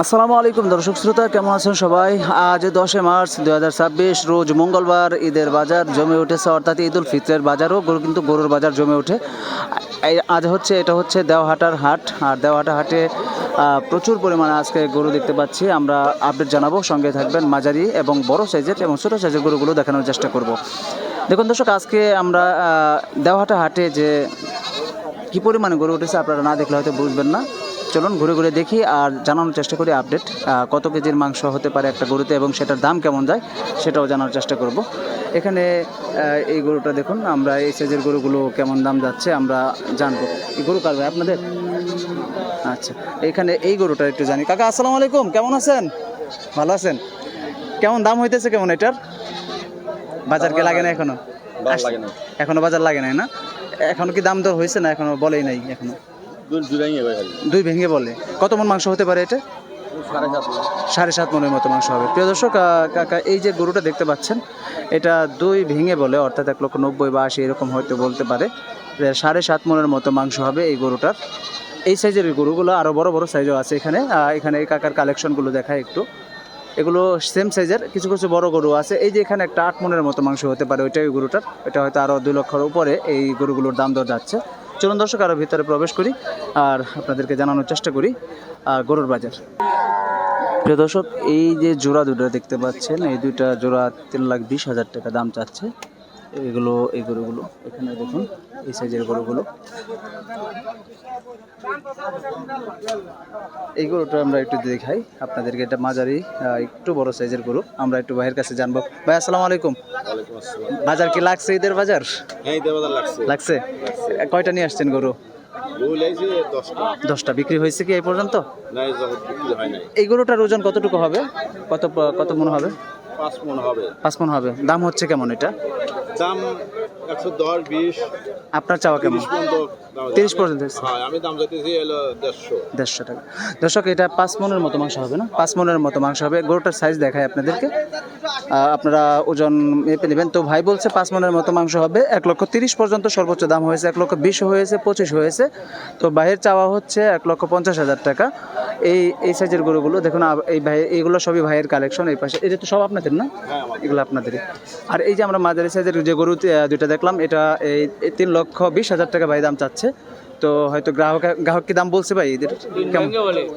আসসালামু আলাইকুম দর্শক শ্রোতা, কেমন আছেন সবাই? আজ 10 মার্চ 2026 রোজ মঙ্গলবার ঈদের বাজার জমে উঠেছে, অর্থাৎ ঈদ উল ফিতরের বাজারও কিন্তু গরুর বাজার জমে ওঠে। এটা হচ্ছে দেওহাটার হাট, আর দেওহাটা হাটে প্রচুর পরিমাণে আজকে গরু দেখতে পাচ্ছি। আমরা আপডেট জানাবো, সঙ্গে থাকবেন। মাঝারি এবং বড় সাইজের এবং ছোটো সাইজের গরুগুলো দেখানোর চেষ্টা করব। দেখুন দর্শক, আজকে আমরা দেওহাটা হাটে যে কী পরিমাণে গরু উঠেছে আপনারা না দেখলে হয়তো বুঝবেন না। চলুন ঘুরে ঘুরে দেখি আর জানানোর চেষ্টা করি আপডেট, কত কেজির মাংস হতে পারে একটা গরুতে এবং সেটার দাম কেমন যায় সেটাও জানার চেষ্টা করব। এখানে এই গরুটা দেখুন, আমরা এই সাইজের গরুগুলো কেমন দাম যাচ্ছে আমরা জানবো। এই গরু কার ভাই আপনাদের? আচ্ছা, এখানে এই গরুটা একটু জানি। কাকা আসসালামু আলাইকুম, কেমন আছেন? ভালো আছেন? কেমন দাম হইতেছে কেমন এটার? বাজার কে লাগে না এখনো? এখনো বাজার লাগে নাই না? এখনো কি দাম দর হয়েছে না এখনো বলেই নাই? এখনো দুই ভেঙে বলে। কত মন মাংস হতে পারে এটা? 7.5 মনের মতো মাংস হবে। প্রিয় দর্শক, কাকা এই যে গরুটা দেখতে পাচ্ছেন, এটা দুই ভেঙে বলে, অর্থাৎ 1,90,000 বা 80 এরকম হয়তো বলতে পারে। 7.5 মনের মতো মাংস হবে এই গরুটার। এই সাইজের গরুগুলো আরও বড় বড় সাইজও আছে এখানে। এখানে এই কাকার কালেকশনগুলো দেখায় একটু। এগুলো সেম সাইজের, কিছু কিছু বড় গরু আছে। এই যে এখানে একটা 8 মনের মতো মাংস হতে পারে, ওইটাই গরুটার। এটা হয়তো আরও 2 লক্ষের উপরে এই গরুগুলোর দাম দর যাচ্ছে। চলুন দর্শক, আরও ভিতরে প্রবেশ করি আর আপনাদেরকে জানানোর চেষ্টা করি গরুর বাজার। প্রিয় দর্শক, এই যে জোড়া দুটো দেখতে পাচ্ছেন, এই দুইটা জোড়া 3,20,000 টাকা দাম চাচ্ছে এই গরুগুলো। এখানে দেখুন এই সাইজের গরুগুলো। এই গরুটা আমরা একটু দেখাই আপনাদেরকে। এটা মাঝারি একটু বড় সাইজের গরু। আমরা একটু ভাইয়ের কাছে জানবো। ভাই আসসালামু আলাইকুম। বাজার কি লাগছে? ঈদের বাজার লাগছে? কয়টা নিয়ে আসছেন গরু? 10টা। বিক্রি হয়েছে কি এই পর্যন্ত? এই গরুটার ওজন কতটুকু হবে? কত মন হবে? 5 মন হবে। দাম হচ্ছে কেমন এটা? দাম 110, 20। আপনার চাওয়া কেমন? 30 পর্যন্ত। আমি দাম চাইতেছি 150 টাকা। দর্শক, এটা 5 মনের মতো মাংস হবে না? 5 মনের মতো মাংস হবে। গরুটার সাইজ দেখায় আপনাদেরকে, আপনারা ওজন মেপে নেবেন। তো ভাই বলছে 5 মনের মতো মাংস হবে। 1,30,000 পর্যন্ত সর্বোচ্চ দাম হয়েছে। 1,20,000 হয়েছে, 25 হয়েছে। তো ভাইয়ের চাওয়া হচ্ছে 1,50,000 টাকা। এই সাইজের গরুগুলো দেখুন। এই ভাই, এইগুলো সবই ভাইয়ের কালেকশন। এই পাশে এটা তো সব আপনাদের না? এগুলো আপনাদেরই। আর এই যে আমরা মাঝারি সাইজের যে গরু দুইটা দেখলাম, এটা এই 3,20,000 টাকা ভাই দাম চাচ্ছে। তো হয়তো গ্রাহক কি দাম বলছে ভাই? ঈদের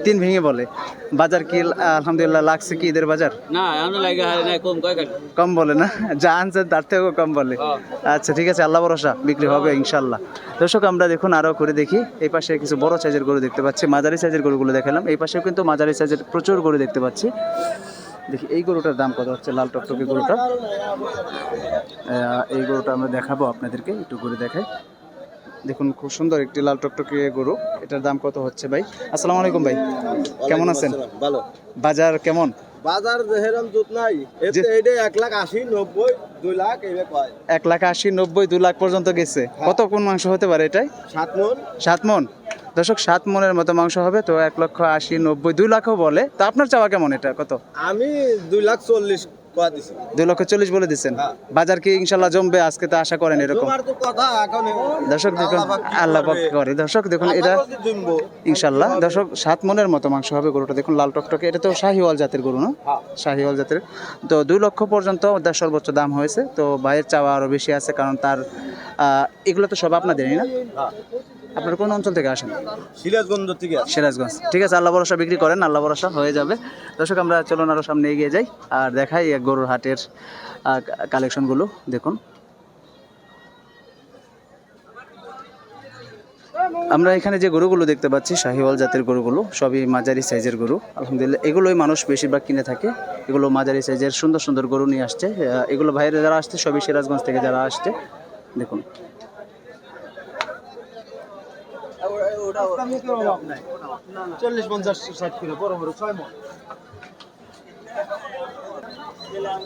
3 ভেঙে বলে। বাজার কি আলহামদুলিল্লাহ লাগছে কি ঈদের বাজার? না, কম বলে না? যা আনছেন তার থেকেও কম বলে। আচ্ছা ঠিক আছে, আল্লাহ ভরসা, বিক্রি হবে ইনশাল্লাহ। দর্শক, আমরা দেখুন আরও করে দেখি। এই পাশে কিছু বড় সাইজের গরু দেখতে পাচ্ছি। মাঝারি সাইজের গরুগুলো দেখালাম। এই পাশেও কিন্তু মাঝারি সাইজের প্রচুর গরু দেখতে পাচ্ছি। দেখি এই গরুটার দাম কত হচ্ছে, লাল টকটকে গরুটা। এই গরুটা আমরা দেখাবো আপনাদেরকে, একটু করে দেখাই। দেখুন, খুব সুন্দর একটি লাল টকটকে গরু। এটার দাম কত হচ্ছে ভাই? আসসালামু আলাইকুম ভাই, কেমন আছেন? ভালো। বাজার কেমন? বাজার হেরাম জুত নাই। এটা 1,80,000, 90,000, 2 লাখ এইভাবে কয়। 1,80,000, 90,000, 2 লাখ পর্যন্ত গেছে। কত কোন মাংস হতে পারে এটাই? 7 মন। 7 মন। দর্শক, 7 মনের মতো মাংস হবে। তো 1,80,000, 90,000, 2 লাখও বলে। তো আপনার চাওয়া কেমন এটা? কত? আমি 2,40,000 কয়া দিছি। 2,40,000 বলে দিচ্ছেন। বাজার কি ইনশাল্লাহ জমবে আজকে? তো আশা করেন এরকম। তোমার তো কথা এখন। দর্শক দেখুন, আল্লাহ পাক করে। দর্শক দেখুন, এটা ইনশাল্লাহ দর্শক 7 মনের মতো মাংস হবে গরুটা। দেখুন লাল টকটকে। এটা তো শাহিওয়াল জাতের গরু না? শাহিওয়াল জাতের। তো 2 লক্ষ পর্যন্ত সর্বোচ্চ দাম হয়েছে। তো ভাইয়ের চাওয়া আরও বেশি আছে, কারণ তার এগুলো তো সব আপনাদেরই না? আপনার কোন অঞ্চল থেকে আসেন? সিরাজগঞ্জ থেকে। সিরাজগঞ্জ। ঠিক আছে, আল্লাহ ভরসা, বিক্রি করেন, আল্লাহ ভরসা হয়ে যাবে। দর্শক, আমরা চলুন আরও সামনে এগিয়ে যাই আর দেখাই গরুর হাটের কালেকশনগুলো। দেখুন, আমরা এখানে যে গরুগুলো দেখতে পাচ্ছি, শাহিওয়াল জাতের গরুগুলো, সবই মাঝারি সাইজের গরু। আলহামদুলিল্লাহ, এগুলোই মানুষ বেশিরভাগ কিনে থাকে। এগুলো মাঝারি সাইজের সুন্দর সুন্দর গরু নিয়ে আসছে। এগুলো বাইরে যারা আসছে সবই সিরাজগঞ্জ থেকে যারা আসছে। দেখুন,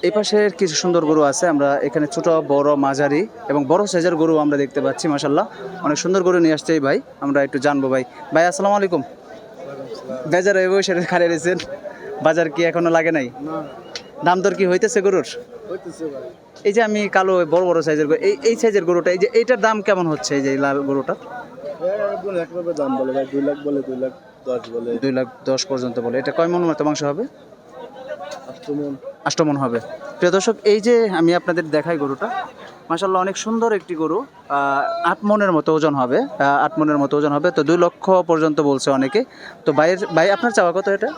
এই পাশের কিছু সুন্দর গরু আছে। আমরা এখানে ছোট, বড়, মাঝারি এবং বড় সাইজের গরু আমরা দেখতে পাচ্ছি। মাশাআল্লাহ, অনেক সুন্দর গরু নিয়ে আসছে এই ভাই। আমরা একটু জানবো ভাই। ভাই আসসালামু আলাইকুম। বাজারে বসে খাড়িয়ে রয়েছেন, বাজার কি এখনো লাগে নাই? দাম দর কি হইতেছে গরুর? এই যে আমি কালো বড় বড় সাইজের গরু, এই সাইজের গরুটা, এই যে এইটার দাম কেমন হচ্ছে? এই যে লাল গরুটা দাম বলে ভাই 2 লাখ বলে 2 লাখ 10 বলে 2,10,000 পর্যন্ত বলে। এটা কয় মন মতো মাংস হবে? 8 মন। 8 মন হবে। প্রিয় দর্শক, এই যে আমি আপনাদের দেখাই গরুটা, মাশাআল্লাহ অনেক সুন্দর একটি গরু। 8 মনের মতো ওজন হবে, 8 মনের মতো ওজন হবে। তো 2 লক্ষ পর্যন্ত বলছে অনেকে। তো ভাই আপনার চাওয়া কত এটা?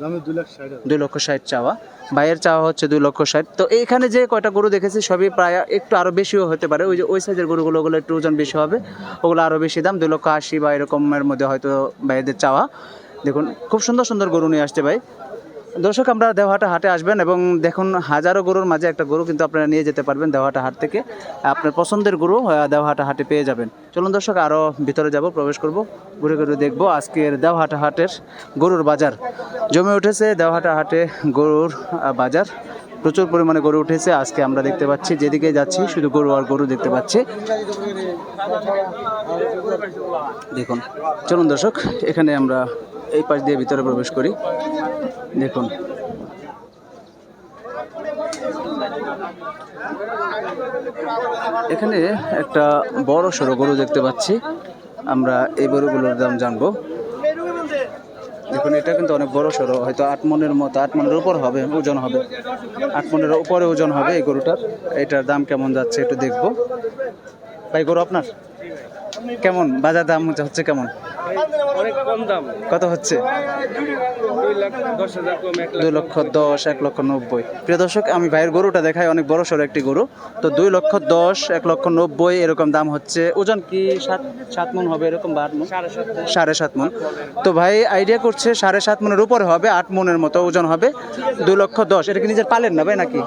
দামে 2,60,000। 2,60,000 চাওয়া, ভাইয়ের চাওয়া হচ্ছে 2,60,000। তো এইখানে যে কয়টা গরু দেখেছি সবই প্রায় একটু আরো বেশিও হতে পারে। ওই যে ওই সাইজের গরুগুলো, ওগুলো একটু ওজন বেশি হবে, ওগুলো আরো বেশি দাম, 2,80,000 বা এরকমের মধ্যে হয়তো ভাইদের চাওয়া। দেখুন খুব সুন্দর সুন্দর গরু নিয়ে আসছে ভাই। দর্শক, আমরা দেওহাটা হাটে আসবেন এবং দেখুন হাজারো গরুর মাঝে একটা গরু কিন্তু আপনারা নিয়ে যেতে পারবেন দেওহাটা হাট থেকে। আপনার পছন্দের গরু দেওহাটা হাটে পেয়ে যাবেন। চলুন দর্শক, আরও ভিতরে যাব, প্রবেশ করব, ঘুরে ঘুরে দেখব আজকের দেওহাটা হাটের গরুর বাজার। জমে উঠেছে দেওহাটা হাটে গরুর বাজার, প্রচুর পরিমাণে গরু উঠেছে আজকে। আমরা দেখতে পাচ্ছি যেদিকে যাচ্ছি শুধু গরু আর গরু দেখতে পাচ্ছি। দেখুন, চলুন দর্শক, এখানে আমরা এই পাশ দিয়ে ভিতরে প্রবেশ করি। দেখুন এখানে একটা বড় সড়ো গরু দেখতে পাচ্ছি। আমরা এই গরুগুলোর দাম জানবো। দেখুন এটা কিন্তু অনেক বড় সড়ো, হয়তো 8 মনের মতো, 8 মনের উপর হবে ওজন হবে, 8 মনের উপরে ওজন হবে এই গরুটার। এটার দাম কেমন যাচ্ছে একটু দেখবো। ভাই গরু আপনার কেমন বাজার দাম হচ্ছে কেমন? অনেক কম দাম। কত হচ্ছে? 2,10,000 কম। 2,10,000, 1,90,000। প্রিয় দর্শক, আমি ভাইয়ের গরুটা দেখাই, অনেক বড় সড়ো একটি গরু। তো 2,10,000, 1,90,000 এরকম দাম হচ্ছে। ওজন কি 7 মন হবে এরকম বা 8 মন? 7.5 মন। তো ভাই আইডিয়া করছে 7.5 মনের উপরে হবে, 8 মনের মতো ওজন হবে, 2,10,000। এটা কি নিজের পালেন না ভাই নাকি?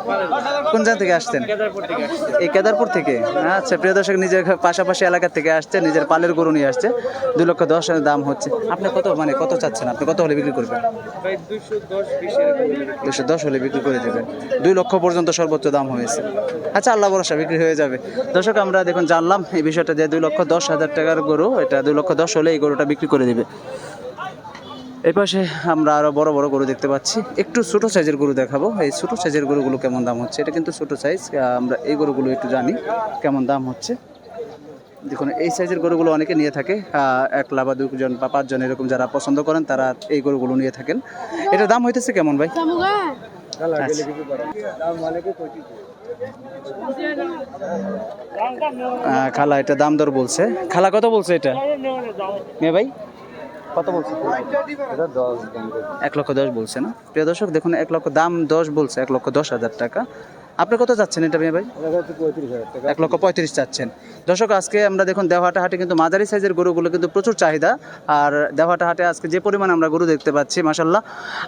কোন জায়গা থেকে আসছেন? এই কেদারপুর থেকে। আচ্ছা প্রিয় দর্শক, নিজের পাশাপাশি এলাকা থেকে আসছে, নিজের পালের গরু নিয়ে আসছে। 2,10,000 দাম হচ্ছে। আপনি কত চাচ্ছেন? আপনি কত হলে বিক্রি করবেন? 210 হলে বিক্রি করে দেবেন। 2 লক্ষ পর্যন্ত সর্বোচ্চ দাম হয়েছে। আচ্ছা, আল্লাহ ভরসা, বিক্রি হয়ে যাবে। দর্শক, আমরা দেখুন জানলাম এই বিষয়টা যে 2,10,000 টাকার গরু, এটা 2,10,000 হলে এই গরুটা বিক্রি করে দেবে। এই পাশে আমরা আরো বড় বড় গরু দেখতে পাচ্ছি। একটু ছোট সাইজের গরু দেখাবো। এই ছোট সাইজের গরুগুলো কেমন দাম হচ্ছে? এটা কিন্তু ছোট সাইজ, আমরা এই গরুগুলো একটু জানি কেমন দাম হচ্ছে। দেখুন এই সাইজের গরুগুলো অনেকে নিয়ে থাকে, 1 বা 2 জন বা 5 জন এরকম যারা পছন্দ করেন তারা এই গরুগুলো নিয়ে থাকেন। এটার দাম হইতেছে কেমন ভাই? খালা এটা দাম দর বলছে। খালা কত বলছে এটা মেয়ে ভাই? কত বলছে? 1,10,000 বলছে না? প্রিয় দর্শক দেখুন, 1,10,000 দাম 10 বলছে, 1,10,000 টাকা। আপনি কত চাচ্ছেন এটা মেয়ে ভাই? 1,35,000 চাচ্ছেন। দর্শক, আজকে আমরা দেখুন দেওহাটা হাটে কিন্তু মাঝারি সাইজের গরুগুলো কিন্তু প্রচুর চাহিদা। আর দেওহাটা হাটে আজকে যে পরিমাণ আমরা গরু দেখতে পাচ্ছি, মাশাল্লাহ,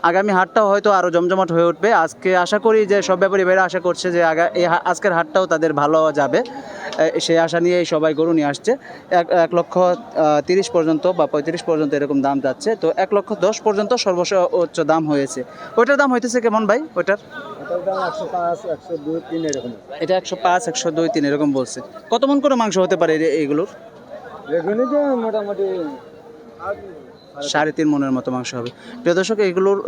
আগামী হাটটাও হয়তো আরও জমজমাট হয়ে উঠবে। আজকে আশা করি যে সব ব্যাপারী ভাইরা আশা করছে যে আজকের হাটটাও তাদের ভালো যাবে, সেই আশা নিয়েই সবাই গরু নিয়ে আসছে। 1,30,000 পর্যন্ত বা 35 পর্যন্ত এরকম দাম যাচ্ছে। তো 1,10,000 পর্যন্ত সর্বোচ্চ দাম হয়েছে। ওইটার দাম হইতেছে কেমন ভাই? ওইটার দাম 105, 102, 3 এরকম। এটা 105, 102, 3 এরকম বলছে। কত মন করে মাংস হতে পারে এইগুলোর? এগুলো তো মোটামুটি 3.5 মনের মতো মাংস হবে। প্রিয় দর্শক, এইগুলোর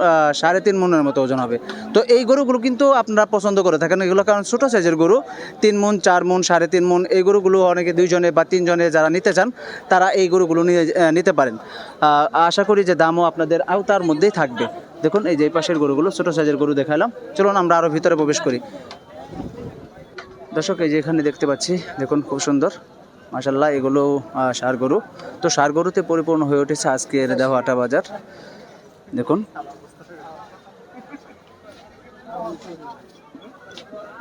3.5 মনের মতো ওজন হবে। তো এই গরুগুলো কিন্তু আপনারা পছন্দ করে থাকেন এগুলো, কারণ ছোটো সাইজের গরু, 3 মন, 4 মন, 3.5 মন, এই গরুগুলো অনেকে 2 জনে বা 3 জনে যারা নিতে চান তারা এই গরুগুলো নিতে পারেন। আশা করি যে দামও আপনাদের আওতার মধ্যেই থাকবে। দেখুন এই যে এই পাশের গরুগুলো, ছোটো সাইজের গরু দেখালাম। চলুন আমরা আরও ভিতরে প্রবেশ করি। দর্শক, এই যে এখানে দেখতে পাচ্ছি, দেখুন খুব সুন্দর মাশাল্লাহ, এগুলো ষাঁড় গরু। তো ষাঁড় গরুতে পরিপূর্ণ হয়ে উঠেছে আজকের দেওহাটা বাজার। দেখুন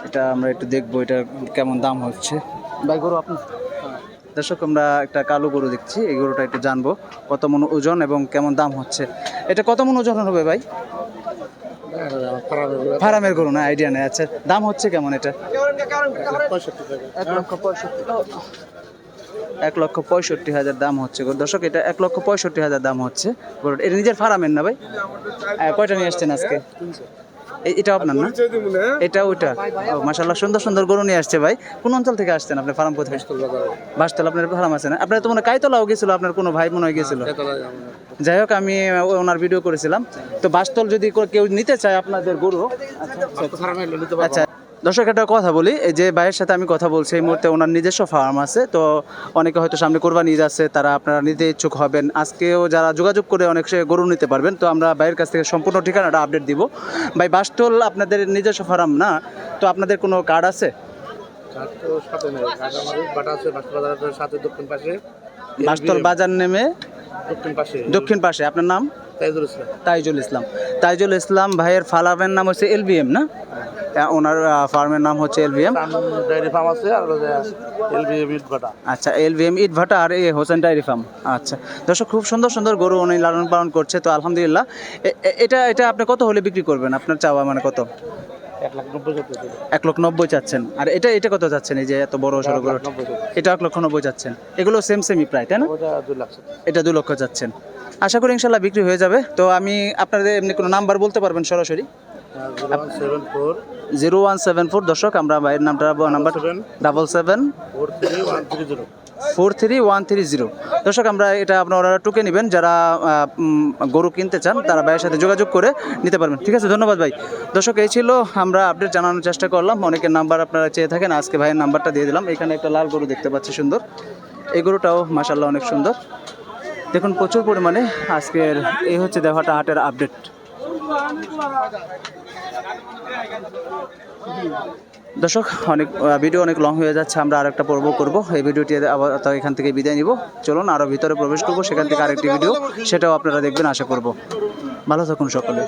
এটা আমরা একটু দেখবো এটা কেমন দাম হচ্ছে। ভাই গরু আপনি? দর্শক, আমরা একটা কালো গরু দেখছি, এই গরুটা একটু জানবো কত মন ওজন এবং কেমন দাম হচ্ছে। এটা কত মন ওজন হবে ভাই? ফার্মের গরু না, আইডিয়া নেই। আচ্ছা, দাম হচ্ছে কেমন এটা? 1,65,000 দাম হচ্ছে দর্শক। এটা 1,65,000 দাম হচ্ছে গরুটা। এটা নিজের ফার্মের না ভাই? কয়টা নিয়ে আসছেন আজকে? এটা আপনার না? এটা ওইটা? মাশাআল্লাহ, সুন্দর সুন্দর গরু নিয়ে আসছে ভাই। কোন অঞ্চল থেকে আসছেন? আপনার ফার্ম কোথায়? বাসতলা। আপনার ফার্ম আছে না? আপনার তো মনে কাইতলাও গেছিল, আপনার কোনো ভাই মনে হয় গেছিল। যাই হোক, আমি ওনার ভিডিও করেছিলাম। তো বাসতল যদি কেউ নিতে চায় আপনাদের গরু, আচ্ছা দর্শক একটা কথা বলি, এই যে ভাইয়ের সাথে আমি কথা বলছি এই মুহূর্তে ওনার নিজস্ব ফার্ম আছে, তো অনেকে হয়তো সামনে কোরবানি ঈদ আছে, তারা আপনারা নিতে ইচ্ছুক হবেন, আজকেও যারা যোগাযোগ করে অনেক সে গরু নিতে পারবেন। তো আমরা ভাইয়ের কাছ থেকে সম্পূর্ণ ঠিকানাটা আপডেট দিব। ভাই বাসটোল আপনাদের নিজস্ব ফার্ম না, তো আপনাদের কোনো কার্ড আছে? সাথে নেই কাজ আমাদের বাটা আছে বাজারের সাথে দক্ষিণ পাশে বাসটোল বাজার নেমে দক্ষিণ পাশে। আপনার নাম? তাইজুল ইসলাম। তাইজুল ইসলাম। তাইজুল ইসলাম ভাইয়ের ফার্মের নাম হচ্ছে এলবিএম না? ওনার ফার্মের নাম হচ্ছে এলবিএম। ডায়েরি ফার্ম আছে আর এলবিএম ইট ভাটা। আচ্ছা, এলভিএম ইট ভাটা আর এ হোসেন ডায়েরি ফার্ম। আচ্ছা দর্শক, খুব সুন্দর সুন্দর গরু উনি লালন পালন করছে, তো আলহামদুলিল্লাহ। এটা এটা আপনি কত হলে বিক্রি করবেন? আপনার চাওয়া মানে কত? 1,90,000 1,90,000 চাচ্ছেন। আর এটা এটা কত চাচ্ছেন? এই যে এত বড় সড়ো গরু, এটা 1,90,000 চাচ্ছেন। এগুলো সেমই প্রায়, তাই না? এটা 2 লক্ষ চাচ্ছেন। আশা করি ইনশাল্লাহ বিক্রি হয়ে যাবে। তো আমি আপনাদের এমনি কোনো নাম্বার বলতে পারবেন সরাসরি? 0174 দর্শক, আমরা ভাইয়ের নাম্বার 7743130130। দর্শক, আমরা এটা আপনারা টুকে নেবেন, যারা গরু কিনতে চান তারা ভাইয়ের সাথে যোগাযোগ করে নিতে পারবেন। ঠিক আছে, ধন্যবাদ ভাই। দর্শক, এই ছিল আমরা আপডেট জানানোর চেষ্টা করলাম। অনেকের নাম্বার আপনারা চেয়ে থাকেন, আজকে ভাইয়ের নাম্বারটা দিয়ে দিলাম। এখানে একটা লাল গরু দেখতে পাচ্ছি সুন্দর, এই গরুটাও মাশাআল্লাহ অনেক সুন্দর। দেখুন প্রচুর পরিমাণে আজকের এই হচ্ছে দেওহাটা হাটের আপডেট। দর্শক, অনেক ভিডিও অনেক লং হয়ে যাচ্ছে, আমরা আরেকটা পর্ব করব। এই ভিডিওটি আবার এখান থেকে বিদায় নিব। চলুন আরও ভিতরে প্রবেশ করব, সেখান থেকে আরেকটি ভিডিও, সেটাও আপনারা দেখবেন আশা করব। ভালো থাকুন সকলে।